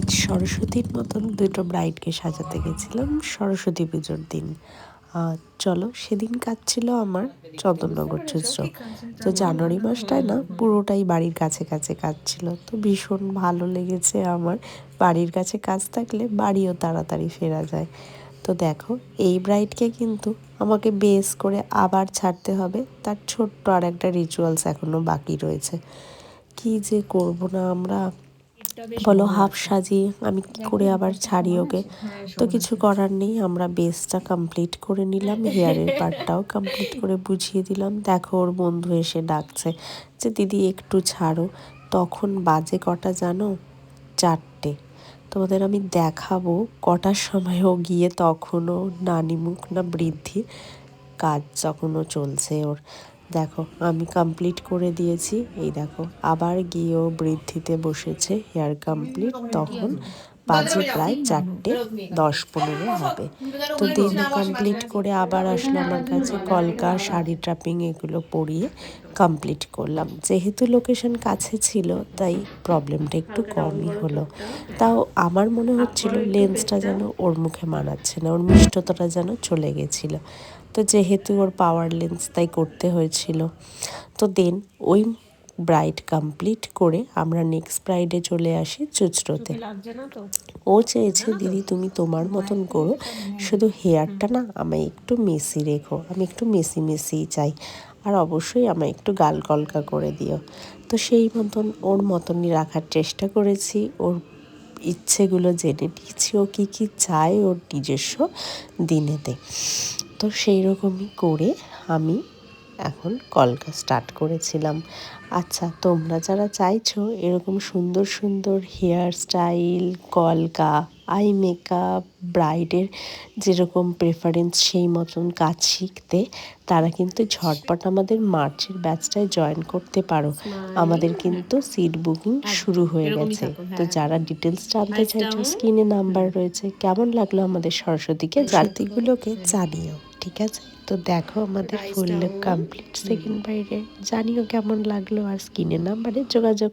আজ সরস্বতীর মতন দুটো ব্রাইডকে সাজাতে গেছিলাম সরস্বতী পুজোর দিন। চলো, সেদিন কাজ ছিল আমার চন্দননগর চৈত্র। তো জানুয়ারি মাসটায় না পুরোটাই বাড়ির কাছে কাছে কাজ ছিল, তো ভীষণ ভালো লেগেছে আমার। বাড়ির কাছে কাজ থাকলে বাড়িও তাড়াতাড়ি ফেরা যায়। তো দেখো, এই ব্রাইডকে কিন্তু আমাকে বেস করে আবার ছাড়তে হবে, তার ছোট্ট আর একটা রিচুয়ালস এখনও বাকি রয়েছে। কি যে করবো না আমরা, বলো, হাফ সাজিয়ে আমি কি করে আবার ছাড়ি ওকে। তো কিছু করার নেই, আমরা বেসটা কমপ্লিট করে নিলাম, হেয়ারের পার্টটাও কমপ্লিট করে বুঝিয়ে দিলাম। দেখো, ওর বন্ধু এসে ডাকছে যে দিদি একটু ছাড়ো। তখন বাজে কটা জানো? 4টে। তোমাদের আমি দেখাবো কটার সময় ও গিয়ে তখনও নানিমুখ না বৃদ্ধি কাজ যখনও চলছে ওর। দেখো, আমি কমপ্লিট করে দিয়েছি। এই দেখো, আবার গিয়েও বৃদ্ধিতে বসেছে হেয়ার কমপ্লিট। তখন বাজে প্রায় 4:10-15 হবে। তো দিন কমপ্লিট করে আবার আসলো আমার কাছে, কলকা, শাড়ি, ট্রাপিং এগুলো পরিয়ে কমপ্লিট করলাম। যেহেতু লোকেশন কাছে ছিল তাই প্রবলেমটা একটু কমই হলো। তাও আমার মনে হচ্ছিল লেন্সটা যেন ওর মুখে মানাচ্ছে না, ওর মিষ্টতাটা যেন চলে গেছিলো। তো যেহেতু ওর পাওয়ার লেন্স, তাই করতে হয়েছিল। তো দেন ওই ব্রাইড কমপ্লিট করে আমরা নেক্সট ব্রাইডে চলে আসি চুচড়োতে। ও চেয়েছে দিদি তুমি তোমার মতন করো, শুধু হেয়ারটা না আমায় একটু মেসি রেখো, আমি একটু মেসি মেসিই চাই, আর অবশ্যই আমায় একটু গাল কলকা করে দিও। তো সেই মতন ওর মতনই রাখার চেষ্টা করেছি। ওর ইচ্ছেগুলো জেনে নিয়েছি, ও কী কী চায় ওর নিজস্ব দিনেতে। তো সেই রকমই করে আমি এখন কলকা স্টার্ট করেছিলাম। আচ্ছা, তোমরা যারা চাইছো এরকম সুন্দর সুন্দর হেয়ার স্টাইল, কলকা, আই মেকআপ, ব্রাইডের যেরকম প্রেফারেন্স সেই মতন কাজ শিখতে, তারা কিন্তু ঝটপট আমাদের মার্চের ব্যাচটায় জয়েন করতে পারো। আমাদের কিন্তু সিট বুকিং শুরু হয়ে গেছে। তো যারা ডিটেলস জানতে চাইছো, স্ক্রিনে নাম্বার রয়েছে। কেমন লাগলো আমাদের সরস্বতীকে জাতিগুলোকে জানিও, ঠিক আছে? তো দেখো, আমাদের ফুল লুক কমপ্লিট সেকেন্ড ব্রাইডের। জানিও কেমন লাগলো, আর স্ক্রিনে নাম্বারে যোগাযোগ